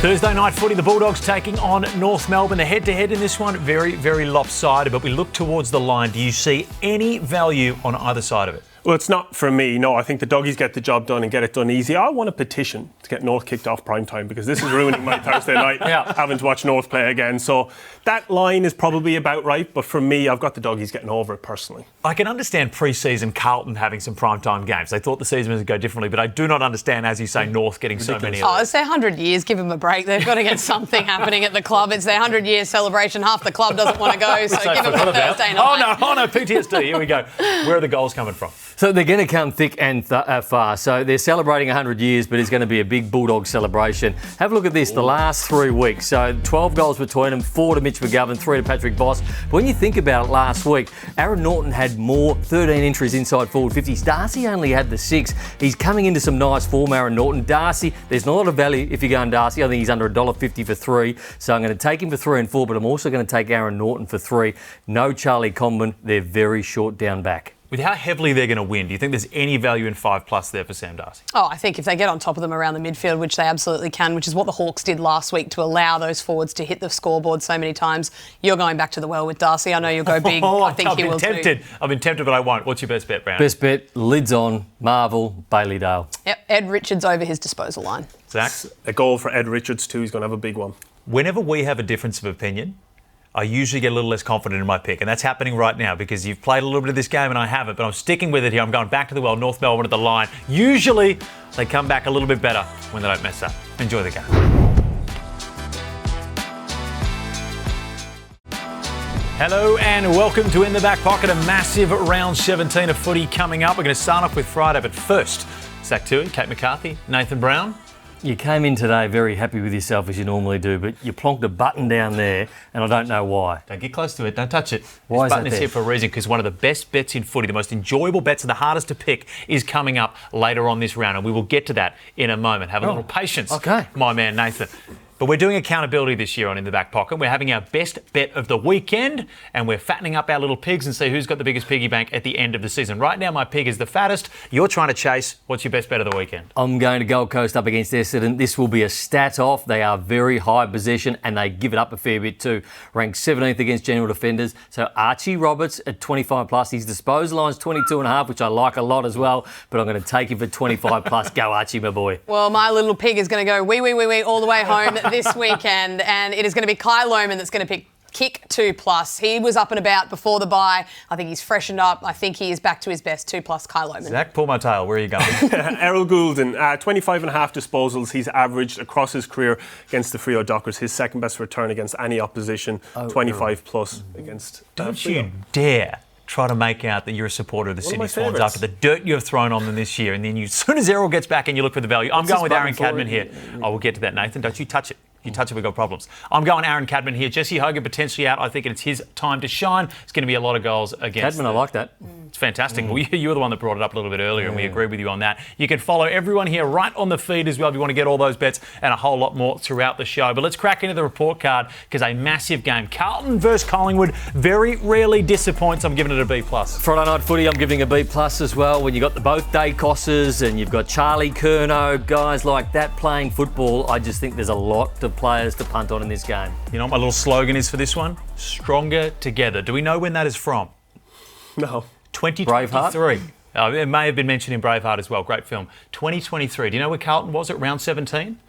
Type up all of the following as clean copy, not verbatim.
Thursday night footy, the Bulldogs taking on North Melbourne. The head-to-head in this one, very, very lopsided, but we look towards the line. Do you see any value on either side of it? Well, it's not for me. No, I think the Doggies get the job done and get it done easy. I want a petition to get North kicked off prime time because this is ruining my Thursday night having to watch North play again. So that line is probably about right, but for me, I've got the Doggies getting over it personally. I can understand pre-season Carlton having some primetime games. They thought the season was going to go differently, but I do not understand, as you say, North getting so many of them. It's their 100 years. Give them a break. They've got to get something happening at the club. It's their 100-year celebration. Half the club doesn't want to go, so give them a Thursday night. Oh no, PTSD. Here we go. Where are the goals coming from? So they're going to come thick and fast. So they're celebrating 100 years, but it's going to be a big Bulldog celebration. Have a look at this, the last 3 weeks. So 12 goals between them, 4 to Mitch McGovern, 3 to Patrick Voss. But when you think about it last week, Aaron Norton had more, 13 entries inside forward 50s. Darcy only had the 6. He's coming into some nice form, Aaron Norton. Darcy, there's not a lot of value if you're going Darcy. I think he's under $1.50 for 3. So I'm going to take him for 3 and 4, but I'm also going to take Aaron Norton for 3. No Charlie Comben. They're very short down back. With how heavily they're going to win, do you think there's any value in 5+ there for Sam Darcy? Oh, I think if they get on top of them around the midfield, which they absolutely can, which is what the Hawks did last week to allow those forwards to hit the scoreboard so many times, you're going back to the well with Darcy. I know you'll go big. I think he will too. I've been tempted, but I won't. What's your best bet, Brown? Best bet, lids on, Marvel, Bailey Dale. Yep, Ed Richards over his disposal line. Zach? A goal for Ed Richards too. He's going to have a big one. Whenever we have a difference of opinion, I usually get a little less confident in my pick, and that's happening right now because you've played a little bit of this game and I haven't, but I'm sticking with it here. I'm going back to the well, North Melbourne at the line. Usually, they come back a little bit better when they don't mess up. Enjoy the game. Hello and welcome to In the Back Pocket, a massive round 17 of footy coming up. We're going to start off with Friday, but first, Zach Tui, Kate McCarthy, Nathan Brown. You came in today very happy with yourself as you normally do, but you plonked a button down there and I don't know why. Don't get close to it. Don't touch it. Why this button is here for a reason because one of the best bets in footy, the most enjoyable bets and the hardest to pick is coming up later on this round and we will get to that in a moment. Have a little patience, my man Nathan. But we're doing accountability this year on In the Back Pocket. We're having our best bet of the weekend and we're fattening up our little pigs and see who's got the biggest piggy bank at the end of the season. Right now, my pig is the fattest. You're trying to chase. What's your best bet of the weekend? I'm going to Gold Coast up against Essendon. This will be a stat off. They are very high possession and they give it up a fair bit too. Ranked 17th against general defenders. So Archie Roberts at 25+. His disposal line's 22.5, which I like a lot as well. But I'm going to take him for 25+. Go Archie, my boy. Well, my little pig is going to go wee all the way home this weekend, and it is going to be Kai Lohmann that's going to pick kick 2+. He was up and about before the bye. I think he's freshened up. I think he is back to his best. 2+ Kai Lohmann. Zach, pull my tail. Where are you going? Errol Goulden, 25.5 disposals. He's averaged across his career against the Freo Dockers. His second best return against any opposition. 25+ against Don't Freo. you dare try to make out that you're a supporter of the Sydney Swans after the dirt you've thrown on them this year, and then as soon as Errol gets back and you look for the value. I'm going with Aaron Cadman here. I will get to that, Nathan. Don't you touch it. You touch it, we've got problems. I'm going Aaron Cadman here. Jesse Hogan potentially out. I think it's his time to shine. It's going to be a lot of goals against Cadman, I like that. It's fantastic. Well, you were the one that brought it up a little bit earlier, and we agree with you on that. You can follow everyone here right on the feed as well if you want to get all those bets and a whole lot more throughout the show. But let's crack into the report card because a massive game. Carlton versus Collingwood very rarely disappoints. I'm giving it a B+. Friday night footy, I'm giving a B+ as well. When you've got both Daicoses and you've got Charlie Curnow, guys like that playing football, I just think there's a lot of players to punt on in this game. You know what my little slogan is for this one? Stronger together. Do we know when that is from? No. 2023. It may have been mentioned in Braveheart as well. Great film. 2023. Do you know where Carlton was at round 17?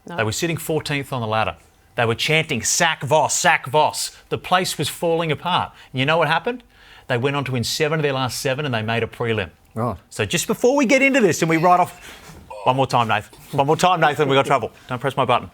No. They were sitting 14th on the ladder. They were chanting, sack Voss, sack Voss. The place was falling apart. And you know what happened? They went on to win 7 of their last 7 and they made a prelim. Right. So just before we get into this and we write off... One more time, Nathan. One more time, Nathan. We got trouble. Don't press my button.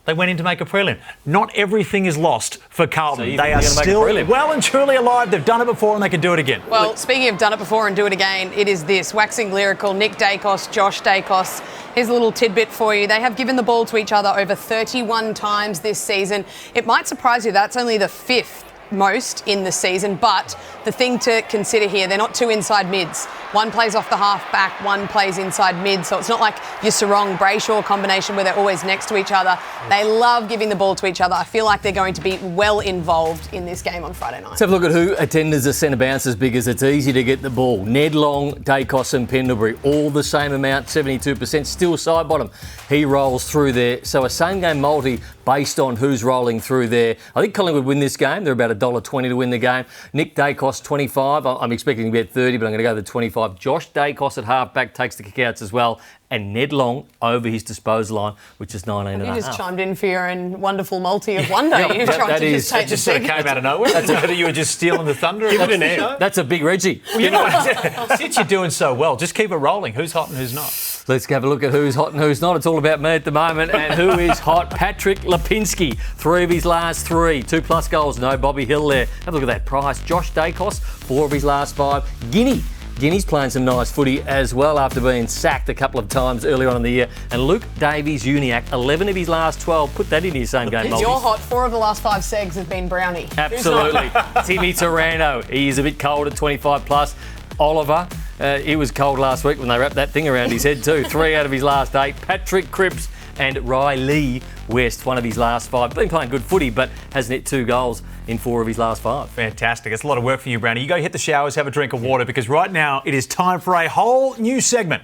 They went in to make a prelim. Not everything is lost for Carlton. So they are still well and truly alive. They've done it before and they can do it again. Well, speaking of done it before and do it again, it is this. Waxing lyrical, Nick Daicos, Josh Daicos. Here's a little tidbit for you. They have given the ball to each other over 31 times this season. It might surprise you that's only the 5th most in the season, but the thing to consider here, they're not two inside mids. One plays off the half back, one plays inside mid, so it's not like your Sarong-Brayshaw combination where they're always next to each other. They love giving the ball to each other. I feel like they're going to be well involved in this game on Friday night. Let's have a look at who attenders the centre bounces because it's easy to get the ball. Ned Long, Daicos and Pendlebury, all the same amount, 72%, still side bottom. He rolls through there. So a same game multi based on who's rolling through there. I think Collingwood win this game. They're about $1.20 to win the game. Nick Daicos, 25. I'm expecting to bet 30, but I'm going to go to the 25. Josh Daicos at halfback takes the kickouts as well. And Ned Long over his disposal line, which is 19.5. You just chimed in for your own wonderful multi of wonder. You tried to just take the just sort of came out of nowhere. Whether you were just stealing the thunder. Give it an air. That's a big Reggie. Well, you know, since you're doing so well, just keep it rolling. Who's hot and who's not? Let's have a look at who's hot and who's not. It's all about me at the moment. And who is hot? Patrick Lipinski. 3 of his last 3. 2+ goals. No Bobby Hill there. Have a look at that price. Josh Daicos, 4 of his last 5. Guinea's playing some nice footy as well after being sacked a couple of times earlier on in the year. And Luke Davies-Uniacke, 11 of his last 12. Put that into your same game. You're hot. 4 of the last 5 segs have been Brownie. Absolutely. Timmy Taranto, he is a bit cold at 25+. Oliver, he was cold last week when they wrapped that thing around his head too. 3 out of his last 8. Patrick Cripps and Riley West, 1 of his last 5. Been playing good footy, but hasn't hit 2 goals in 4 of his last 5. Fantastic. It's a lot of work for you, Brownie. You go hit the showers, have a drink of water, because right now it is time for a whole new segment.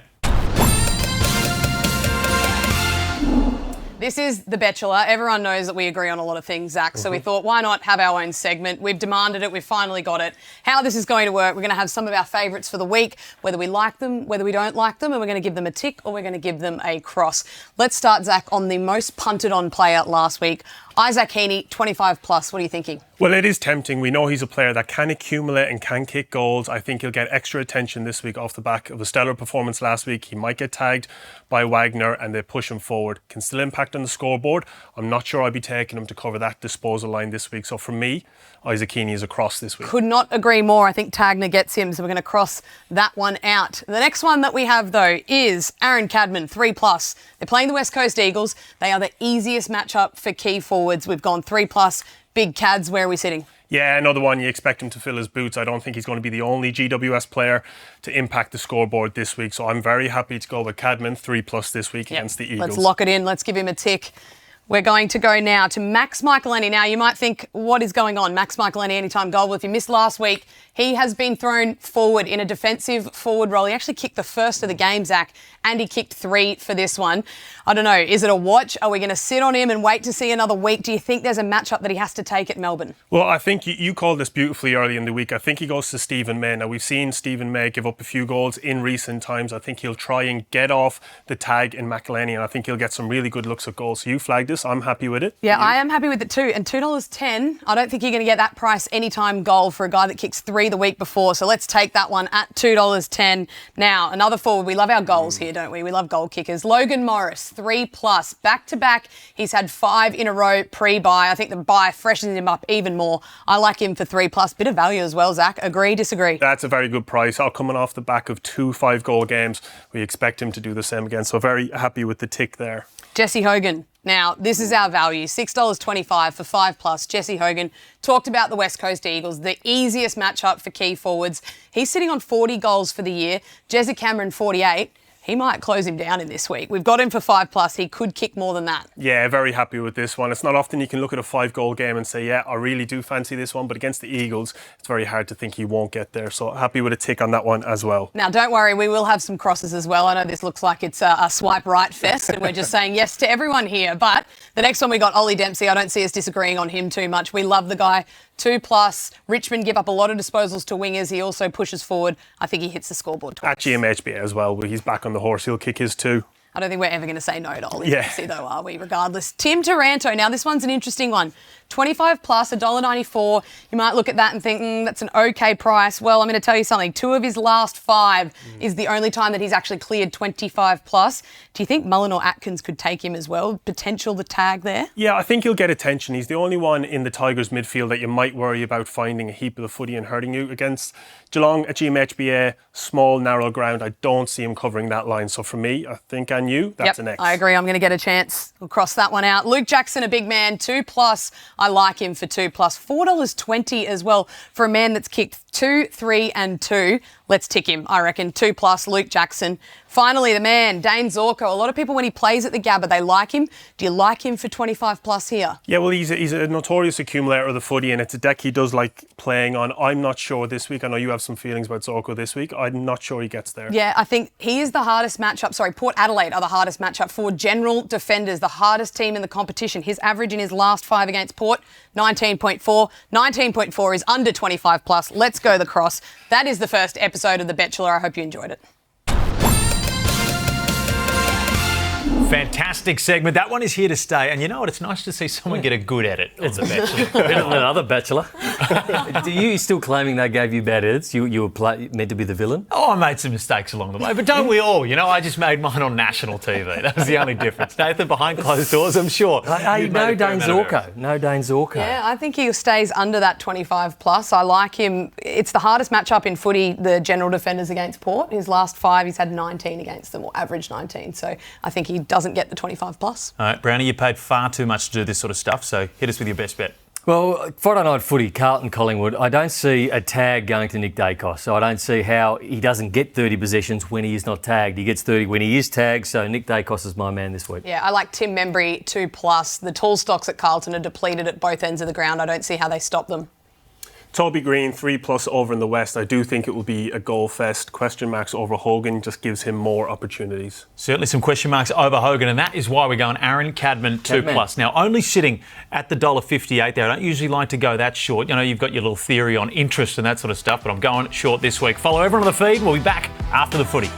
This is the Bet-Chelor. Everyone knows that we agree on a lot of things, Zach. So we thought, why not have our own segment? We've demanded it. We've finally got it. How this is going to work, we're going to have some of our favourites for the week, whether we like them, whether we don't like them, and we're going to give them a tick or we're going to give them a cross. Let's start, Zach, on the most punted on player last week. Isaac Heaney, 25+. What are you thinking? Well, it is tempting. We know he's a player that can accumulate and can kick goals. I think he'll get extra attention this week off the back of a stellar performance last week. He might get tagged by Wagner and they push him forward. Can still impact on the scoreboard. I'm not sure I'd be taking him to cover that disposal line this week. So for me, Isaac Heaney is a cross this week. Could not agree more. I think Tagner gets him, so we're going to cross that one out. The next one that we have, though, is Aaron Cadman, 3+. They're playing the West Coast Eagles. They are the easiest matchup for key forwards. We've gone 3+. Big Cads, where are we sitting? Yeah, another one you expect him to fill his boots. I don't think he's going to be the only GWS player to impact the scoreboard this week. So I'm very happy to go with Cadman, 3+ this week against the Eagles. Let's lock it in. Let's give him a tick. We're going to go now to Max Michelini. Now, you might think, what is going on? Max Michelini, anytime goal. Well, if you missed last week, he has been thrown forward in a defensive forward role. He actually kicked the first of the game, Zach, and he kicked 3 for this one. I don't know. Is it a watch? Are we going to sit on him and wait to see another week? Do you think there's a matchup that he has to take at Melbourne? Well, I think you called this beautifully early in the week. I think he goes to Stephen May. Now, we've seen Stephen May give up a few goals in recent times. I think he'll try and get off the tag in Michelini, and I think he'll get some really good looks at goals. So you flagged this. I'm happy with it. Yeah, I am happy with it too. And $2.10, I don't think you're going to get that price anytime goal for a guy that kicks 3 the week before. So let's take that one at $2.10. Now, another forward. We love our goals here, don't we? We love goal kickers. Logan Morris, 3+. Back-to-back, he's had 5 in a row pre-bye. I think the bye freshens him up even more. I like him for 3+. Bit of value as well, Zach. Agree, disagree? That's a very good price. Coming off the back of 2 5-goal games, we expect him to do the same again. So very happy with the tick there. Jesse Hogan. Now, this is our value, $6.25 for 5+. Jesse Hogan talked about the West Coast Eagles, the easiest matchup for key forwards. He's sitting on 40 goals for the year. Jesse Cameron, 48. He might close him down in this week. We've got him for 5+. He could kick more than that. Yeah, very happy with this one. It's not often you can look at a 5-goal game and say, yeah, I really do fancy this one. But against the Eagles, it's very hard to think he won't get there. So happy with a tick on that one as well. Now, don't worry. We will have some crosses as well. I know this looks like it's a swipe right fest and we're just saying yes to everyone here. But the next one we got Ollie Dempsey. I don't see us disagreeing on him too much. We love the guy. 2+. Richmond give up a lot of disposals to wingers. He also pushes forward. I think he hits the scoreboard twice. At GMHBA as well, but he's back on the horse. He'll kick his 2. I don't think we're ever going to say no to Ollie Dempsey, though, are we? Regardless. Tim Taranto. Now, this one's an interesting one. 25+, $1.94. You might look at that and think, that's an okay price. Well, I'm going to tell you something. 2 of his last 5 is the only time that he's actually cleared 25+. Do you think Mullen or Atkins could take him as well? Potential the tag there? Yeah, I think he'll get attention. He's the only one in the Tigers midfield that you might worry about finding a heap of the footy and hurting you. Against Geelong at GMHBA, small, narrow ground, I don't see him covering that line. So for me, I think and you, that's an X. I agree. I'm going to get a chance. We'll cross that one out. Luke Jackson, a big man, 2+. I like him for 2+. $4.20 as well for a man that's kicked 2, 3 and 2. Let's tick him, I reckon. 2+, Luke Jackson. Finally, the man, Dane Zorko. A lot of people, when he plays at the Gabba, they like him. Do you like him for 25+ here? Yeah, well, he's a notorious accumulator of the footy, and it's a deck he does like playing on. I'm not sure this week. I know you have some feelings about Zorko this week. I'm not sure he gets there. Yeah, I think he is the hardest matchup. Sorry, Port Adelaide are the hardest matchup for general defenders, the hardest team in the competition. His average in his last 5 against Port, 19.4. 19.4 is under 25+. Let's go the cross. That is the first episode of The Bet-Chelor. I hope you enjoyed it. Fantastic segment. That one is here to stay. And you know what? It's nice to see someone get a good edit of The Bachelor. Better than another Bachelor. Are you still claiming they gave you bad edits? You were meant to be the villain? Oh, I made some mistakes along the way. But don't we all? You know, I just made mine on national TV. That was the only difference. Nathan, behind closed doors, I'm sure. Hey, no Dane Zorko. No Dane Zorko. Yeah, I think he stays under that 25+. I like him. It's the hardest matchup in footy, the general defenders against Port. His last 5, he's had 19 against them, or average 19. So I think he doesn't get the 25+. All right, Brownie, you paid far too much to do this sort of stuff, so hit us with your best bet. Well, Friday night footy, Carlton, Collingwood, I don't see a tag going to Nick Daicos, so I don't see how he doesn't get 30 possessions when he is not tagged. He gets 30 when he is tagged, so Nick Daicos is my man this week. Yeah, I like Tim Membry 2+. The tall stocks at Carlton are depleted at both ends of the ground. I don't see how they stop them. Toby Green, 3+ over in the West. I do think it will be a goal fest. Question marks over Hogan just gives him more opportunities. Certainly some question marks over Hogan, and that is why we're going Aaron Cadman 2+. Now, only sitting at the $1.58 there. I don't usually like to go that short. You know, you've got your little theory on interest and that sort of stuff, but I'm going short this week. Follow everyone on the feed. We'll be back after the footy.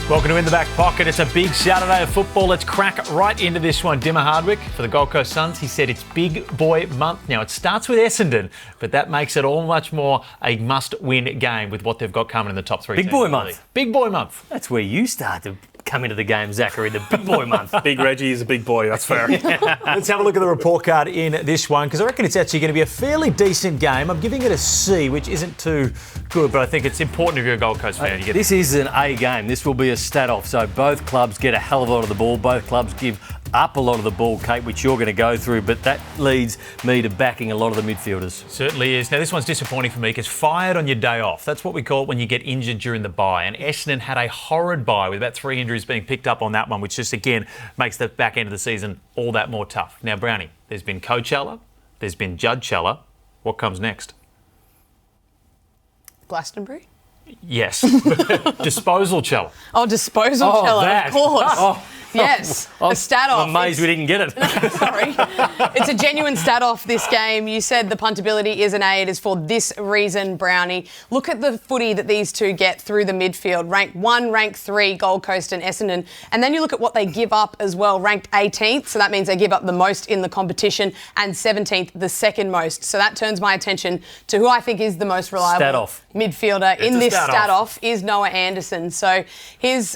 Welcome to In the Back Pocket. It's a big Saturday of football. Let's crack right into this one. Dimmer Hardwick for the Gold Coast Suns. He said it's big boy month. Now, it starts with Essendon, but that makes it all much more a must-win game with what they've got coming in the top 3 Big teams boy in the month. league. Big boy month. That's where you start to come into the game, Zachary, the big boy month. Big Reggie is a big boy, that's fair. Let's have a look at the report card in this one, because I reckon it's actually going to be a fairly decent game. I'm giving it a C, which isn't too good, but I think it's important if you're a Gold Coast fan. This is an A game. This will be a stat off. So both clubs get a hell of a lot of the ball. Both clubs give up a lot of the ball, Kate, which you're going to go through, but that leads me to backing a lot of the midfielders. Certainly is. Now, this one's disappointing for me because fired on your day off. That's what we call it when you get injured during the bye. And Essendon had a horrid bye with about 3 injuries being picked up on that one, which just, again, makes the back end of the season all that more tough. Now, Brownie, there's been Co-Cheller, there's been Judge-Cheller. What comes next? Glastonbury? Yes. Disposal-Cheller. Oh, Disposal-Cheller, of course. Yes, a stat off. I'm amazed we didn't get it. Sorry. It's a genuine stat off this game. You said the puntability is an A. It is for this reason, Brownie. Look at the footy that these two get through the midfield. Rank 1, rank 3, Gold Coast and Essendon. And then you look at what they give up as well. Ranked 18th, so that means they give up the most in the competition, and 17th, the second most. So that turns my attention to who I think is the most reliable midfielder in this stat off is Noah Anderson. So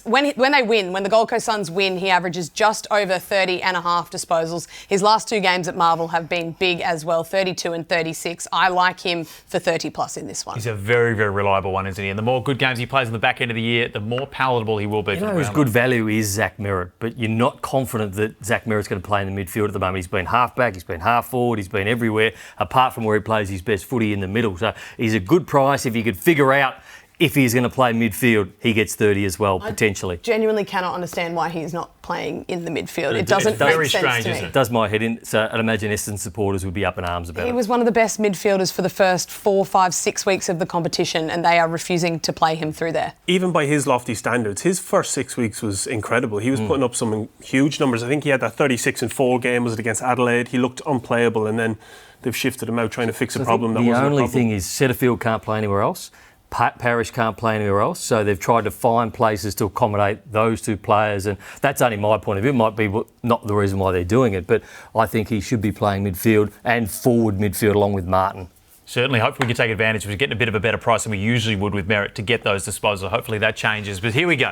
when they win, when the Gold Coast Suns win, he averages just over 30 and a half disposals. His last 2 games at Marvel have been big as well, 32 and 36. I like him for 30+ in this one. He's a very, very reliable one, isn't he? And the more good games he plays in the back end of the year, the more palatable he will be. You know whose good value is Zach Merritt, but you're not confident that Zach Merritt's going to play in the midfield at the moment. He's been half-back, he's been half-forward, he's been everywhere, apart from where he plays his best footy in the middle. So he's a good price. If you could figure out if he's going to play midfield, he gets 30 as well, potentially. I genuinely cannot understand why he's not playing in the midfield. It doesn't make sense to me. It does my head in. So I'd imagine Essendon supporters would be up in arms about it. He was one of the best midfielders for the first 4, 5, 6 weeks of the competition, and they are refusing to play him through there. Even by his lofty standards, his first 6 weeks was incredible. He was putting up some huge numbers. I think he had that 36-4 game, was it against Adelaide? He looked unplayable, and then they've shifted him out trying to fix a problem that wasn't a problem. The only thing is Setterfield can't play anywhere else. Parrish can't play anywhere else, so they've tried to find places to accommodate those 2 players, and that's only my point of view. It might be not the reason why they're doing it, but I think he should be playing midfield and forward midfield along with Martin. Certainly, hopefully we can take advantage of getting a bit of a better price than we usually would with Merritt to get those disposals. Hopefully that changes, but here we go.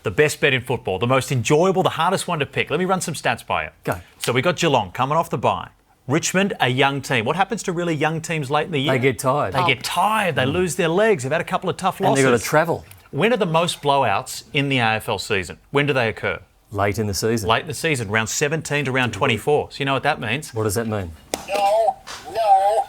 The best bet in football, the most enjoyable, the hardest one to pick. Let me run some stats by you. Go. So we got Geelong coming off the bye. Richmond, a young team. What happens to really young teams late in the year? They get tired. They get tired. They lose their legs. They've had a couple of tough losses. And they've got to travel. When are the most blowouts in the AFL season? When do they occur? Late in the season. Late in the season, round 17 to round 24. So you know what that means? What does that mean? No.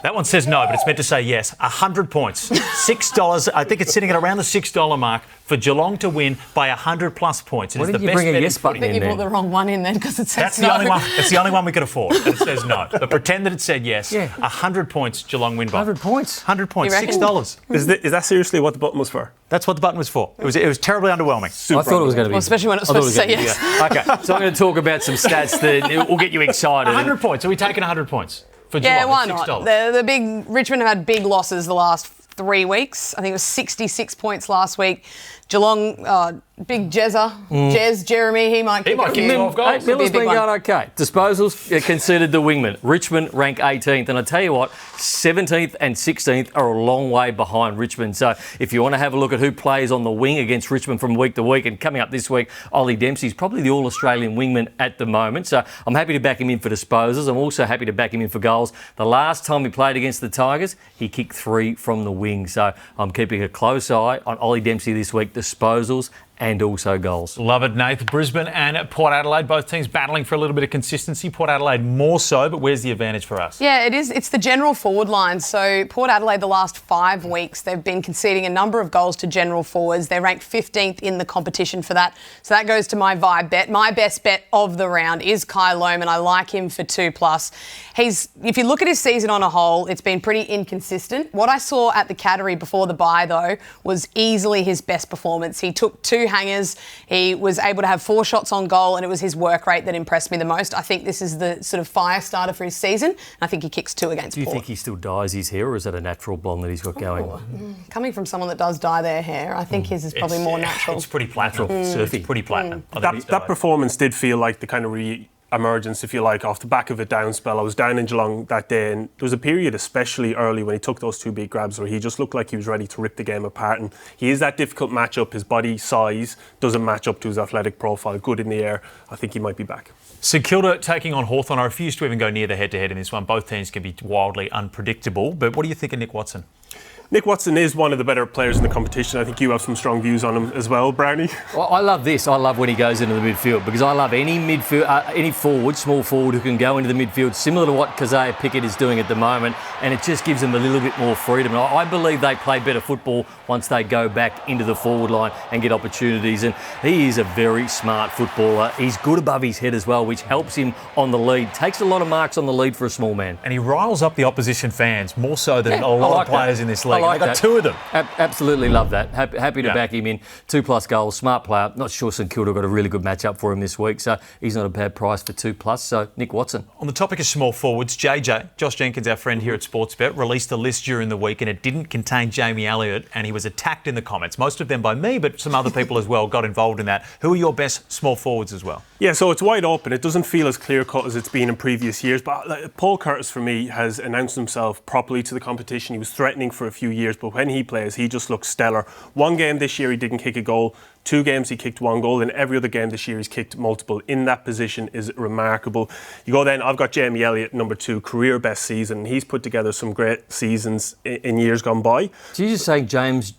That one says no, but it's meant to say yes. 100 points. $6. I think it's sitting at around the $6 mark for Geelong to win by 100 plus points. It Why is did the you best bring a bet yes in button footy. in You there? brought the wrong one in then because it says That's no. the only one. That's the only one we could afford. And it says no. But pretend that it said yes. Yeah. 100 points, Geelong win by. 100 points. 100 points. You reckon? $6. Is that seriously what the button was for? That's what the button was for. It was terribly underwhelming. I thought it was going to be. Well, especially when it's supposed to say yes. Okay, so I'm going to talk about some stats that will get you excited. 100 points. Are we taking 100 points for Geelong? Yeah, why $6? not? The big Richmond have had big losses the last 3 weeks. I think it was 66 points last week. Geelong, big Jeremy, he might kick 12 goals. It'll be Miller's a big been one. going okay. Disposals conceded the wingman. Richmond rank 18th, and I tell you what, 17th and 16th are a long way behind Richmond. So if you want to have a look at who plays on the wing against Richmond from week to week, and coming up this week, Ollie Dempsey's probably the All-Australian wingman at the moment. So I'm happy to back him in for disposals. I'm also happy to back him in for goals. The last time he played against the Tigers, he kicked 3 from the wing. So I'm keeping a close eye on Ollie Dempsey this week, disposals and also goals. Love it, Nath. Brisbane and Port Adelaide, both teams battling for a little bit of consistency. Port Adelaide more so, but where's the advantage for us? Yeah, it is. It's the general forward line. So Port Adelaide, the last 5 weeks, they've been conceding a number of goals to general forwards. They're ranked 15th in the competition for that. So that goes to my vibe bet. My best bet of the round is Kai Lohmann. I like him for 2+. If you look at his season on a whole, it's been pretty inconsistent. What I saw at the Cattery before the bye, though, was easily his best performance. He took 2 hangers. He was able to have 4 shots on goal, and it was his work rate that impressed me the most. I think this is the sort of fire starter for his season. And I think he kicks 2 against Do you Port. think he still dyes his hair, or is that a natural blonde that he's got going? Coming from someone that does dye their hair, I think his is probably more natural. It's pretty platinum. Surfy. Pretty platinum. That performance did feel like the kind of re-emergence, if you like, off the back of a down spell. I was down in Geelong that day, and there was a period, especially early, when he took those 2 big grabs where he just looked like he was ready to rip the game apart. And he is that difficult matchup. His body size doesn't match up to his athletic profile. Good in the air. I think he might be back. St Kilda taking on Hawthorn. I refuse to even go near the head-to-head in this one. Both teams can be wildly unpredictable. But what do you think of Nick Watson? Nick Watson is one of the better players in the competition. I think you have some strong views on him as well, Brownie. Well, I love this. I love when he goes into the midfield, because I love any midfield, any forward, small forward, who can go into the midfield, similar to what Kazaya Pickett is doing at the moment, and it just gives them a little bit more freedom. And I believe they play better football once they go back into the forward line and get opportunities. And he is a very smart footballer. He's good above his head as well, which helps him on the lead. Takes a lot of marks on the lead for a small man. And he riles up the opposition fans more so than a lot of players in this league. I like They've got that. 2 of them. Absolutely love that. Happy to back him in. 2+ goals, smart player. Not sure St Kilda got a really good matchup for him this week, so he's not a bad price for 2+. So Nick Watson. On the topic of small forwards, Josh Jenkins, our friend here at Sportsbet, released a list during the week, and it didn't contain Jamie Elliott, and he was attacked in the comments. Most of them by me, but some other people as well got involved in that. Who are your best small forwards as well? Yeah, so it's wide open. It doesn't feel as clear-cut as it's been in previous years, but Paul Curtis, for me, has announced himself properly to the competition. He was threatening for a few years, but when he plays, he just looks stellar. 1 game this year, he didn't kick a goal. 2 games, he kicked 1 goal. In every other game this year, he's kicked multiple. In that position is remarkable. You go then, I've got Jamie Elliott, number 2, career best season. He's put together some great seasons in years gone by. So you're just saying Josh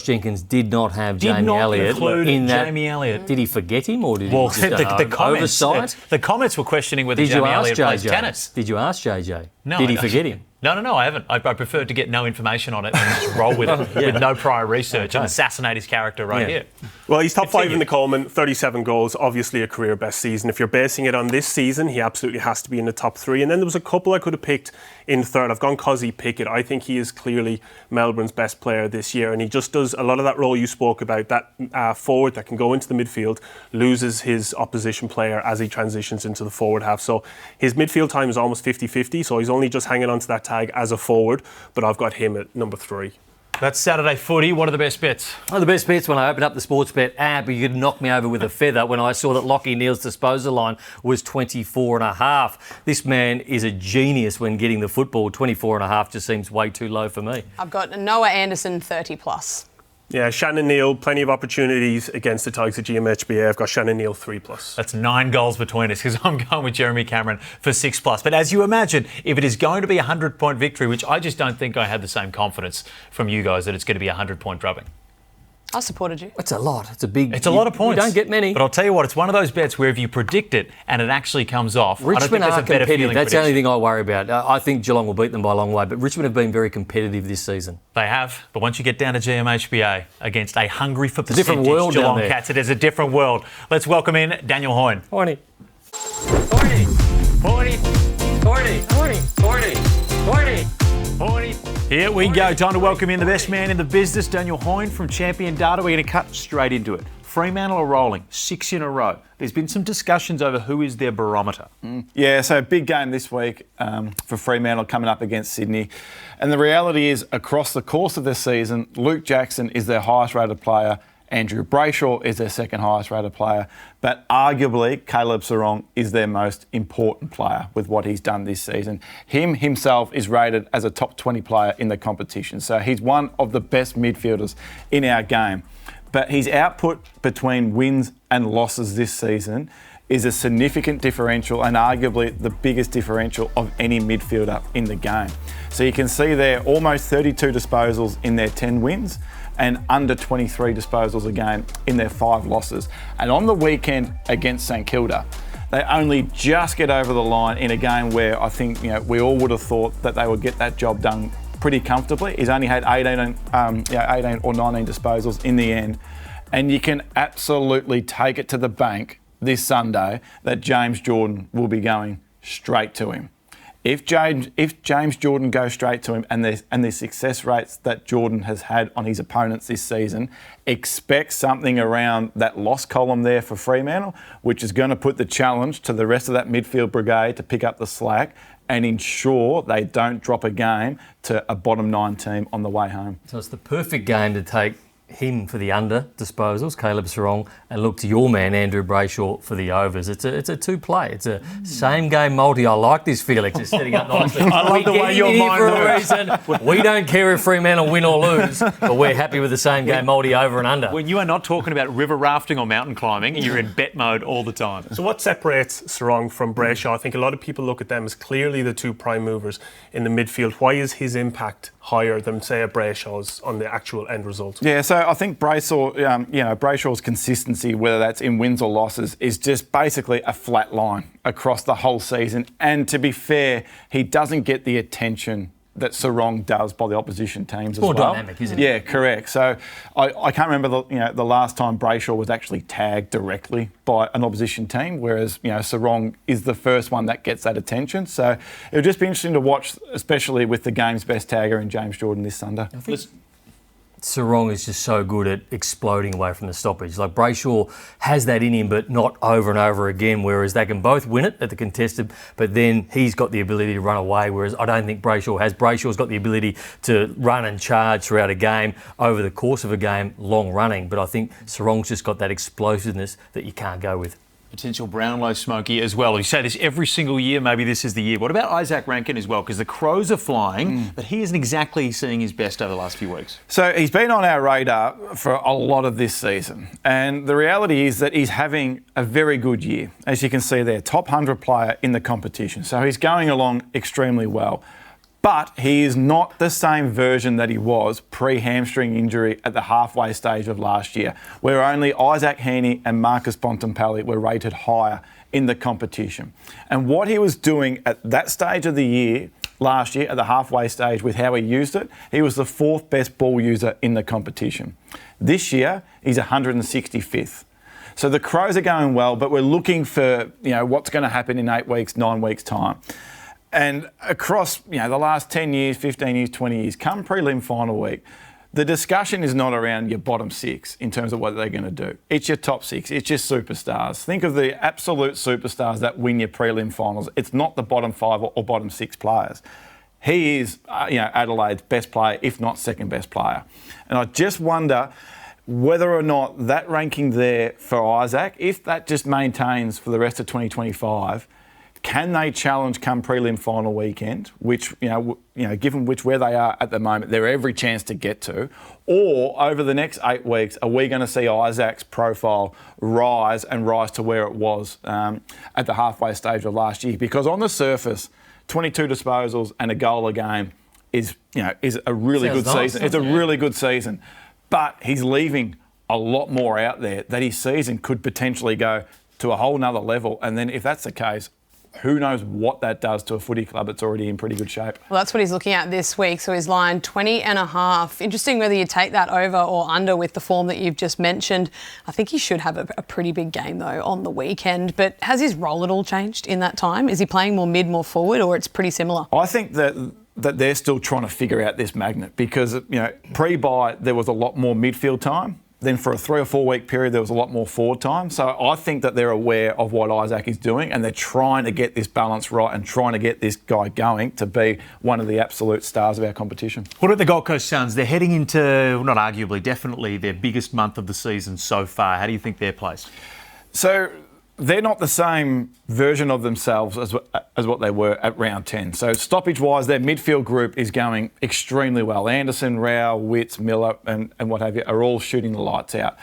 Jenkins did not have Jamie Elliott in that. Jamie Elliott. Did he forget him, or did he just the comments, oversight? The comments were questioning whether Jamie Elliott plays tennis. Did you ask JJ? No. Did he forget him? No, I haven't. I prefer to get no information on it and just roll with it with no prior research and assassinate his character here. Well, he's top 5 in the Coleman, 37 goals, obviously a career best season. If you're basing it on this season, he absolutely has to be in the top 3. And then there was a couple I could have picked in third. I've gone Cozzy Pickett. I think he is clearly Melbourne's best player this year, and he just does a lot of that role you spoke about, that forward that can go into the midfield, loses his opposition player as he transitions into the forward half. So his midfield time is almost 50-50, so he's only just hanging on to that tag as a forward, but I've got him at number 3. That's Saturday footy. What are the best bets? One of the best bets when I opened up the Sportsbet app, you could knock me over with a feather when I saw that Lachie Neale's disposal line was 24.5. This man is a genius when getting the football. 24.5 just seems way too low for me. I've got Noah Anderson 30+. Yeah, Shannon Neale, plenty of opportunities against the Tigers at GMHBA. I've got Shannon Neale 3+. That's 9 goals between us, because I'm going with Jeremy Cameron for 6+. But as you imagine, if it is going to be a 100-point victory, which I just don't think I have the same confidence from you guys that it's going to be a 100-point drubbing. I supported you. It's a lot. It's a lot of points. You don't get many. But I'll tell you what, it's one of those bets where if you predict it and it actually comes off, Richmond I don't think there's are a better competitive. feeling That's the prediction. only thing I worry about. I think Geelong will beat them by a long way, but Richmond have been very competitive this season. They have, but once you get down to GMHBA against a hungry for percentage different world down Geelong there. Cats, it is a different world. Let's welcome in Daniel Hoyney. Hoyney. Here we go. Time to welcome in the best man in the business, Daniel Hoyney from Champion Data. We're going to cut straight into it. Fremantle are rolling 6 in a row. There's been some discussions over who is their barometer. Yeah, so big game this week for Fremantle coming up against Sydney. And the reality is, across the course of this season, Luke Jackson is their highest rated player. Andrew Brayshaw is their second highest rated player. But arguably, Caleb Serong is their most important player with what he's done this season. Himself is rated as a top 20 player in the competition. So he's one of the best midfielders in our game. But his output between wins and losses this season is a significant differential and arguably the biggest differential of any midfielder in the game. So you can see there almost 32 disposals in their 10 wins and under 23 disposals a game in their 5 losses. And on the weekend against St Kilda, they only just get over the line in a game where I think we all would have thought that they would get that job done pretty comfortably. He's only had 18 or 19 disposals in the end. And you can absolutely take it to the bank this Sunday that James Jordan will be going straight to him. If James Jordan goes straight to him and the success rates that Jordan has had on his opponents this season, expect something around that loss column there for Fremantle, which is going to put the challenge to the rest of that midfield brigade to pick up the slack and ensure they don't drop a game to a bottom 9 team on the way home. So it's the perfect game to take him for the under disposals, Caleb Serong, and look to your man, Andrew Brayshaw, for the overs. It's a two-play. It's a same-game multi. I like this, Felix. It's setting up nicely. I love the way your mind for a moves. reason. We don't care if Fremantle win or lose, but we're happy with the same-game multi over and under. When you are not talking about river rafting or mountain climbing, you're in bet mode all the time. So what separates Serong from Brayshaw? I think a lot of people look at them as clearly the two prime movers in the midfield. Why is his impact higher than, say, a Brayshaw's on the actual end result? Yeah, so I think Brayshaw's consistency, whether that's in wins or losses, is just basically a flat line across the whole season. And to be fair, he doesn't get the attention that Serong does by the opposition teams as well. More dynamic, isn't it? Yeah, correct. So I can't remember the last time Brayshaw was actually tagged directly by an opposition team, whereas Serong is the first one that gets that attention. So it'll just be interesting to watch, especially with the game's best tagger in James Jordan this Sunday. Serong is just so good at exploding away from the stoppage. Like Brayshaw has that in him, but not over and over again, whereas they can both win it at the contested, but then he's got the ability to run away, whereas I don't think Brayshaw has. Brayshaw's got the ability to run and charge throughout a game, over the course of a game, long running, but I think Serong's just got that explosiveness that you can't go with. Potential Brownlow Smoky as well. You say this every single year, maybe this is the year. What about Isaac Rankin as well? Because the Crows are flying, but he isn't exactly seeing his best over the last few weeks. So he's been on our radar for a lot of this season. And the reality is that he's having a very good year. As you can see there, top 100 player in the competition. So he's going along extremely well. But he is not the same version that he was pre-hamstring injury at the halfway stage of last year, where only Isaac Heaney and Marcus Bontempelli were rated higher in the competition. And what he was doing at that stage of the year, last year, at the halfway stage with how he used it, he was the 4th best ball user in the competition. This year, he's 165th. So the Crows are going well, but we're looking for what's going to happen in 8 weeks, 9 weeks' time. And across the last 10 years, 15 years, 20 years, come prelim final week, the discussion is not around your bottom 6 in terms of what they're going to do. It's your top 6. It's your superstars. Think of the absolute superstars that win your prelim finals. It's not the bottom 5 or bottom 6 players. He is, Adelaide's best player, if not second best player. And I just wonder whether or not that ranking there for Isaac, if that just maintains for the rest of 2025, can they challenge come prelim final weekend, which, given where they are at the moment, they're every chance to get to? Or over the next 8 weeks, are we going to see Isaac's profile rise to where it was at the halfway stage of last year? Because on the surface, 22 disposals and a goal a game is a really good season. It's a really good season. But he's leaving a lot more out there, that his season could potentially go to a whole nother level. And then if that's the case, who knows what that does to a footy club that's already in pretty good shape. Well, that's what he's looking at this week. So his line 20.5. Interesting whether you take that over or under with the form that you've just mentioned. I think he should have a pretty big game, though, on the weekend. But has his role at all changed in that time? Is he playing more mid, more forward, or it's pretty similar? I think that they're still trying to figure out this magnet because, pre-bye, there was a lot more midfield time. Then for a 3 or 4 week period, there was a lot more forward time. So I think that they're aware of what Isaac is doing and they're trying to get this balance right and trying to get this guy going to be one of the absolute stars of our competition. What about the Gold Coast Suns? They're heading into, well, not arguably, definitely their biggest month of the season so far. How do you think they're placed? So they're not the same version of themselves as what they were at round 10. So stoppage-wise, their midfield group is going extremely well. Anderson, Rao, Witts, Miller and what have you are all shooting the lights out.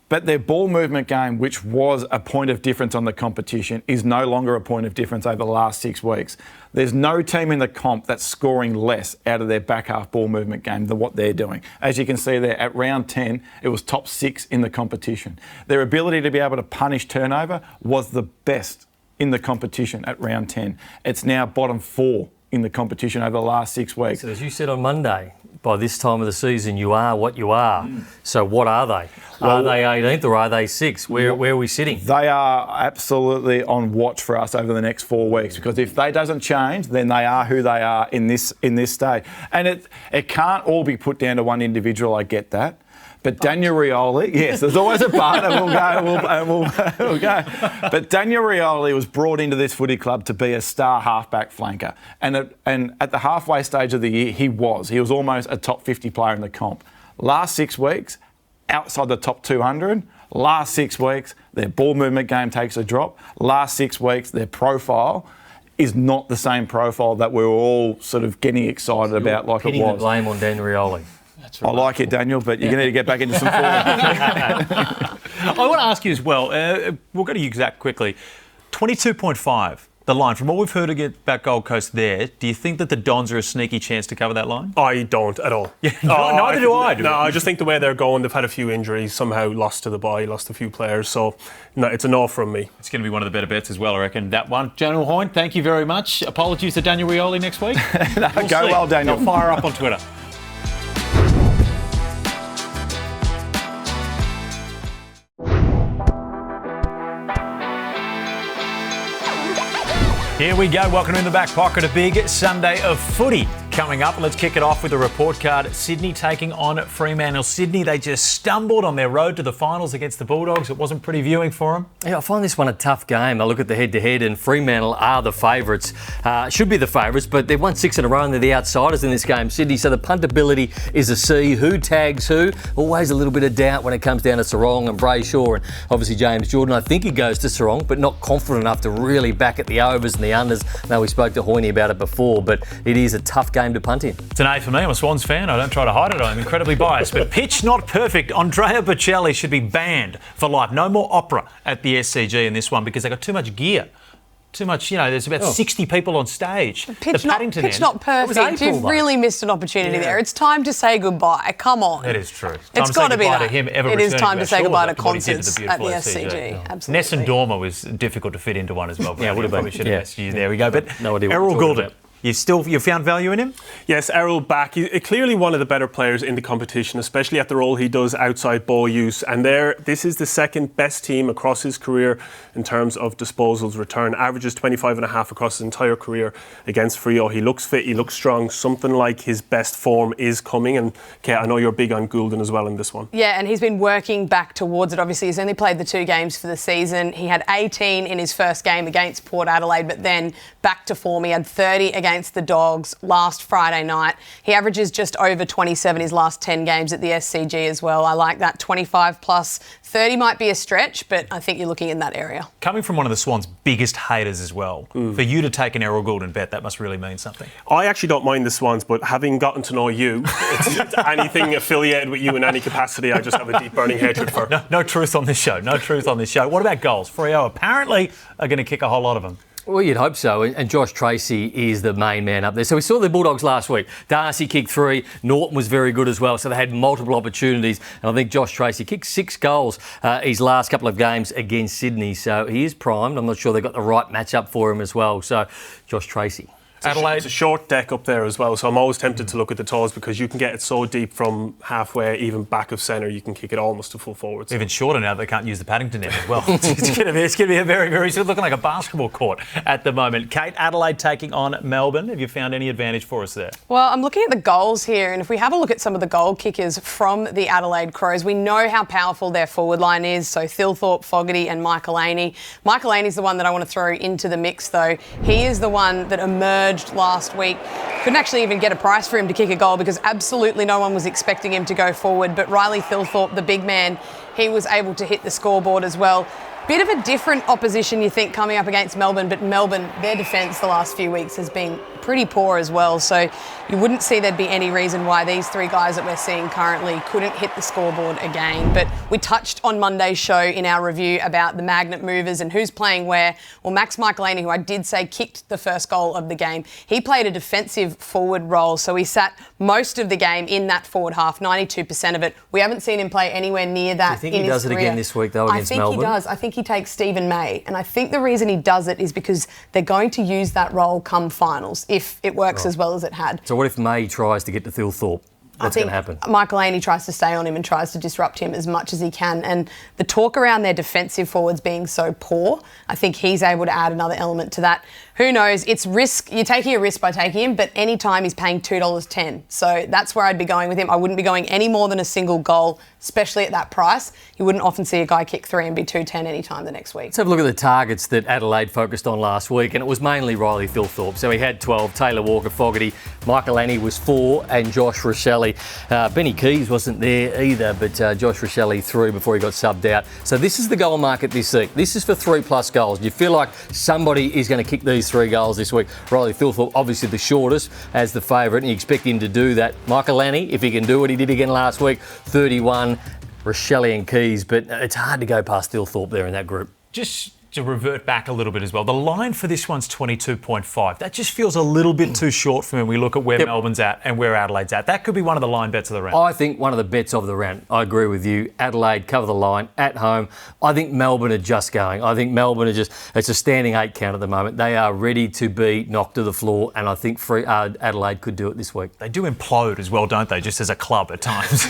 But their ball movement game, which was a point of difference on the competition, is no longer a point of difference over the last 6 weeks. There's no team in the comp that's scoring less out of their back half ball movement game than what they're doing. As you can see there, at round 10, it was top 6 in the competition. Their ability to be able to punish turnover was the best in the competition at round 10. It's now bottom 4 in the competition over the last 6 weeks. So as you said on Monday, by this time of the season, you are what you are. So what are they? Well, are they 18th or are they 6th? Where are we sitting? They are absolutely on watch for us over the next 4 weeks because if they doesn't change, then they are who they are in this state. And it can't all be put down to one individual, I get that. But Daniel Rioli, yes, there's always a but, and we'll go. But Daniel Rioli was brought into this footy club to be a star halfback flanker. And at the halfway stage of the year, he was almost a top 50 player in the comp. Last 6 weeks, outside the top 200, last 6 weeks, their ball movement game takes a drop. Last 6 weeks, their profile is not the same profile that we were all sort of getting excited about like it was. Pinning the blame on Dan Rioli. I like it, Daniel, but you're going to need to get back into some form. I want to ask you as well, we'll go to you, Zach, quickly. 22.5, the line. From what we've heard about Gold Coast there, do you think that the Dons are a sneaky chance to cover that line? I don't at all. Yeah, neither do I. No, I just think the way they're going, they've had a few injuries, somehow lost to the bye, lost a few players. So no, it's a no from me. It's going to be one of the better bets as well, I reckon. That one. General Hoyney, thank you very much. Apologies to Daniel Rioli next week. Go well, Daniel. They'll fire up on Twitter. Here we go. Welcome in the back pocket. A big Sunday of footy coming up. Let's kick it off with a report card. Sydney taking on Fremantle. Sydney, they just stumbled on their road to the finals against the Bulldogs. It wasn't pretty viewing for them. Yeah, I find this one a tough game. I look at the head-to-head and Fremantle are the favourites. Should be the favourites, but they've won 6 in a row and they're the outsiders in this game, Sydney. So the puntability is a C. Who tags who? Always a little bit of doubt when it comes down to Sarong and Brayshaw and obviously James Jordan. I think he goes to Sarong, but not confident enough to really back at the overs and the unders. Now, we spoke to Hoyney about it before, but it is a tough game to punt in. It's an A for me. I'm a Swans fan. I don't try to hide it. I'm incredibly biased. But pitch not perfect. Andrea Bocelli should be banned for life. No more opera at the SCG in this one because they got too much gear. Too much, there's about 60 people on stage. Pitch not perfect. You've really missed an opportunity there. It's time to say goodbye. Come on. It is true. It's got to be that. It is time to say goodbye to concerts at the SCG. Absolutely. Ness and Dormer was difficult to fit into one as well. Yeah, would have been. Probably should have messed you. There we go. But no idea Errol Goulden. You found value in him? Yes, Errol back. He's clearly one of the better players in the competition, especially at the role he does outside ball use. And this is the second best team across his career in terms of disposals return. Averages 25.5 across his entire career against Freo. He looks fit, he looks strong. Something like his best form is coming. And Kate, I know you're big on Goulden as well in this one. Yeah, and he's been working back towards it. Obviously, he's only played the 2 games for the season. He had 18 in his first game against Port Adelaide, but then back to form. He had 30 against the Dogs last Friday night. He averages just over 27 his last 10 games at the SCG as well. I like that 25 plus. 30 might be a stretch, but I think you're looking in that area. Coming from one of the Swans' biggest haters as well, for you to take an Errol Goulden bet, that must really mean something. I actually don't mind the Swans, but having gotten to know you, it's anything affiliated with you in any capacity, I just have a deep burning hatred for. No truth on this show. No truth on this show. What about goals? Freo apparently are going to kick a whole lot of them. Well, you'd hope so. And Josh Tracy is the main man up there. So we saw the Bulldogs last week. Darcy kicked 3. Norton was very good as well. So they had multiple opportunities. And I think Josh Tracy kicked 6 goals his last couple of games against Sydney. So he is primed. I'm not sure they've got the right matchup for him as well. So Josh Tracy. Adelaide. It's a short deck up there as well, so I'm always tempted to look at the toes because you can get it so deep from halfway, even back of centre, you can kick it almost to full forward. So. Even shorter now, they can't use the Paddington net as well. it's going to be a very, very, it's looking like a basketball court at the moment. Kate, Adelaide taking on Melbourne. Have you found any advantage for us there? Well, I'm looking at the goals here, and if we have a look at some of the goal kickers from the Adelaide Crows, we know how powerful their forward line is. So Thilthorpe, Fogarty and Michael Hoyney. Michael Hoyney's the one that I want to throw into the mix, though. He is the one that emerged last week. Couldn't actually even get a price for him to kick a goal because absolutely no one was expecting him to go forward. But Riley Thilthorpe, the big man, he was able to hit the scoreboard as well. Bit of a different opposition, you think, coming up against Melbourne, but Melbourne, their defence the last few weeks has been pretty poor as well. So you wouldn't see there'd be any reason why these 3 guys that we're seeing currently couldn't hit the scoreboard again. But we touched on Monday's show in our review about the magnet movers and who's playing where. Well, Max Michelini, who I did say kicked the first goal of the game, he played a defensive forward role. So he sat most of the game in that forward half, 92% of it. We haven't seen him play anywhere near that. Do you think he does it again this week, though, against Melbourne? I think he does. I think he takes Stephen May. And I think the reason he does it is because they're going to use that role come finals if it works as well as it had. So what if May tries to get to Thilthorpe? What's going to happen? Michael Hoyney tries to stay on him and tries to disrupt him as much as he can. And the talk around their defensive forwards being so poor, I think he's able to add another element to that. Who knows? It's risk. You're taking a risk by taking him, but any time he's paying $2.10. So that's where I'd be going with him. I wouldn't be going any more than a single goal, especially at that price. You wouldn't often see a guy kick 3 and be $2.10 any time the next week. Let's have a look at the targets that Adelaide focused on last week, and it was mainly Riley Thilthorpe. So he had 12, Taylor Walker, Fogarty, Michael Hoyney was 4, and Josh Rochelle. Benny Keys wasn't there either, but Josh Rochelle threw before he got subbed out. So this is the goal market this week. This is for 3+ goals. You feel like somebody is going to kick these 3 goals this week. Riley Thilthorpe, obviously the shortest, as the favourite, and you expect him to do that. Michael Hoyney, if he can do what he did again last week, 31, Rochelle and Keys, but it's hard to go past Thilthorpe there in that group. Just to revert back a little bit as well, the line for this one's 22.5. That just feels a little bit too short for me when we look at where Melbourne's at and where Adelaide's at. That could be one of the line bets of the round. I think one of the bets of the round. I agree with you. Adelaide cover the line at home. I think Melbourne are just going. I think Melbourne are just, it's a standing 8 count at the moment. They are ready to be knocked to the floor, and I think Adelaide could do it this week. They do implode as well, don't they, just as a club at times?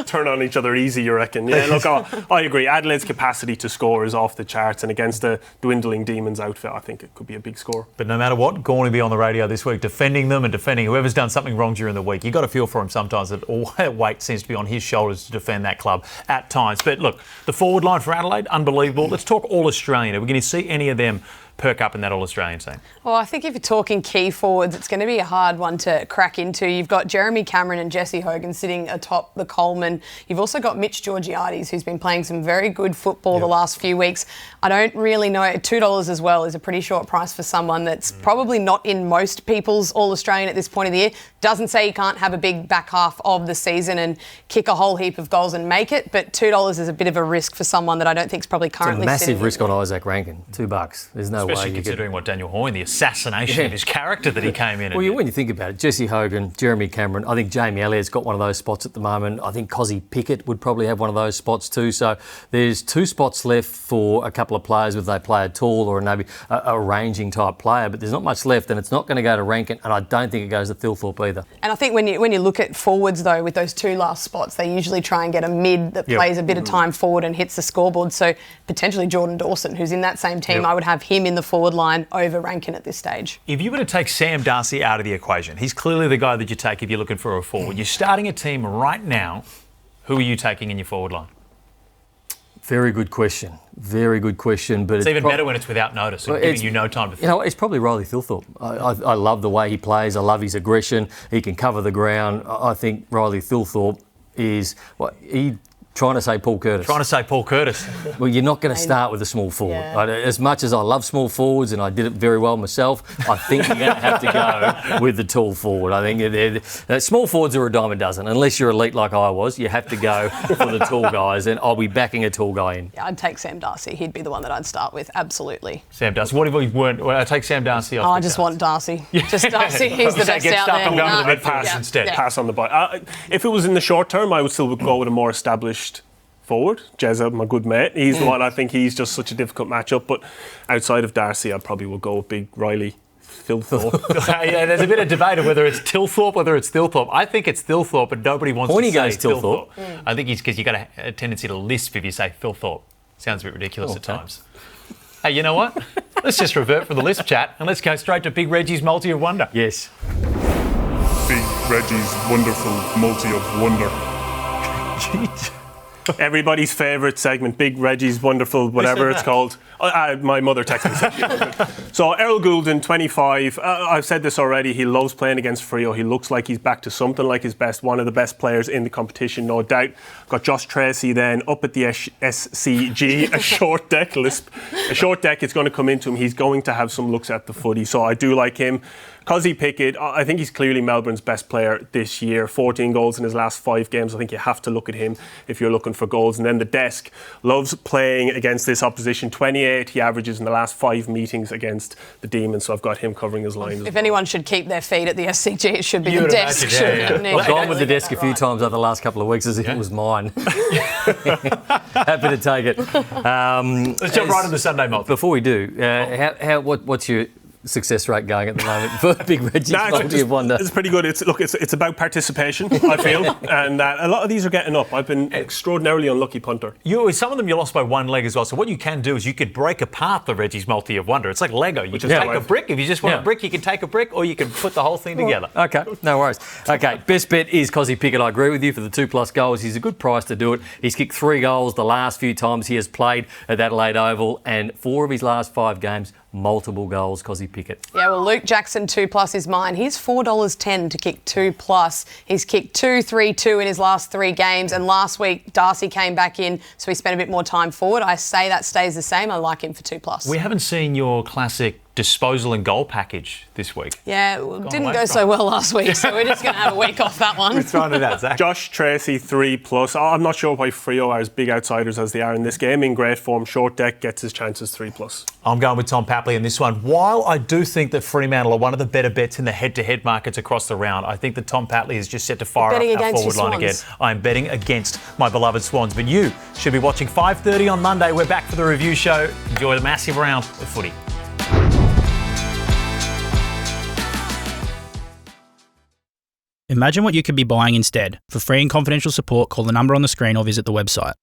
Turn on each other easy, you reckon? Yeah, look, I agree. Adelaide's capacity to score is off the charts, and against the dwindling Demons outfit, I think it could be a big score. But no matter what, Gorn will be on the radio this week defending them and defending whoever's done something wrong during the week. You've got to feel for him sometimes that all that weight seems to be on his shoulders to defend that club at times. But look, the forward line for Adelaide, unbelievable. Let's talk All-Australian. Are we going to see any of them perk up in that All-Australian team? Well, I think if you're talking key forwards, it's going to be a hard one to crack into. You've got Jeremy Cameron and Jesse Hogan sitting atop the Coleman. You've also got Mitch Georgiades, who's been playing some very good football the last few weeks. I don't really know. $2 as well is a pretty short price for someone that's probably not in most people's All-Australian at this point of the year. Doesn't say you can't have a big back half of the season and kick a whole heap of goals and make it, but $2 is a bit of a risk for someone that I don't think is probably currently it's a massive risk on Isaac Rankin. $2. There's no Especially way. Considering what Daniel Hoyne, the assassination of his character that he came in. Well, when you think about it, Jesse Hogan, Jeremy Cameron, I think Jamie Elliott's got one of those spots at the moment. I think Cozzy Pickett would probably have one of those spots too. So there's 2 spots left for a couple of players, whether they play a tall or maybe a ranging type player, but there's not much left, and it's not going to go to Rankin, and I don't think it goes to Thilthorpe either. And I think when you look at forwards, though, with those 2 last spots, they usually try and get a mid that plays a bit of time forward and hits the scoreboard. So potentially Jordan Dawson, who's in that same team, I would have him in the forward line over Rankin at this stage. If you were to take Sam Darcy out of the equation, he's clearly the guy that you take if you're looking for a forward. You're starting a team right now. Who are you taking in your forward line? Very good question. Very good question. But it's even better when it's without notice and giving you no time to think. You know, it's probably Riley Thilthorpe. I love the way he plays. I love his aggression. He can cover the ground. I think Riley Thilthorpe is... Trying to say Paul Curtis. Well, you're not going to start with a small forward. Yeah. As much as I love small forwards and I did it very well myself, I think you're going to have to go with the tall forward. I think small forwards are a dime a dozen. Unless you're elite like I was, you have to go for the tall guys, and I'll be backing a tall guy in. Yeah, I'd take Sam Darcy. He'd be the one that I'd start with, absolutely. Sam Darcy. What if we weren't? Well, I take Sam Darcy off. I just want Darcy. Just Darcy. He's the best out there. I'm going to the mid pass instead. Pass on the ball. If it was in the short term, I would still go with a more established forward. Jezza, my good mate. He's the one. I think he's just such a difficult matchup. But outside of Darcy, I probably will go with Big Riley. Thilthorpe. Yeah, there's a bit of debate of whether it's Tilthorpe, whether it's Thilthorpe. I think it's Thilthorpe, but nobody wants Hoyney to say goes Tilthorpe. I think it's because you've got a tendency to lisp if you say Thilthorpe. Sounds a bit ridiculous at times. Hey, you know what? Let's just revert from the lisp chat and let's go straight to Big Reggie's Multi of Wonder. Yes. Big Reggie's wonderful multi of wonder. Everybody's favourite segment, Big Reggie's wonderful, whatever it's called. My mother texted me. So Errol Goulden, 25. I've said this already. He loves playing against Freo. He looks like he's back to something like his best. One of the best players in the competition, no doubt. Got Josh Tracy then up at the SCG. A short deck lisp. A short deck is going to come into him. He's going to have some looks at the footy. So I do like him. Cozzy Pickett, I think he's clearly Melbourne's best player this year. 14 goals in his last 5 games. I think you have to look at him if you're looking for goals. And then the desk loves playing against this opposition. 28 he averages in the last 5 meetings against the Demons. So I've got him covering his lines. If anyone should keep their feet at the SCG, it should be the desk. I've gone with the desk a few times over the last couple of weeks as if it was mine. Happy to take it. Let's jump right into Sunday Multi. Before we do, what's your success rate going at the moment for Big Reggie's Multi of Wonder? It's pretty good. It's about participation, I feel, and a lot of these are getting up. I've been extraordinarily unlucky punter. Some of them you lost by 1 leg as well. So what you can do is you could break apart the Reggie's Multi of Wonder. It's like Lego. You can take a brick. If you just want a brick, you can take a brick, or you can put the whole thing together. Okay, no worries. Okay, best bet is Cozzy Pickett. I agree with you for the 2+ goals. He's a good price to do it. He's kicked 3 goals the last few times he has played at Adelaide Oval, and 4 of his last 5 games, multiple goals, Cozzy Pickett. Yeah, well, Luke Jackson 2+ is mine. He's $4.10 to kick 2+. He's kicked 2, 3, 2 in his last 3 games, and last week Darcy came back in, so he spent a bit more time forward. I say that stays the same. I like him for 2+. We haven't seen your classic disposal and goal package this week. Yeah, it didn't go so well last week, so we're just going to have a week off that one. We're throwing it out, Zach. Josh Tracy, 3+. I'm not sure why Freo are as big outsiders as they are in this game. In great form, short deck gets his chances, 3+. I'm going with Tom Papley in this one. While I do think that Fremantle are one of the better bets in the head-to-head markets across the round, I think that Tom Papley is just set to fire up our forward line again. I'm betting against my beloved Swans. But you should be watching 5:30 on Monday. We're back for the review show. Enjoy the massive round of footy. Imagine what you could be buying instead. For free and confidential support, call the number on the screen or visit the website.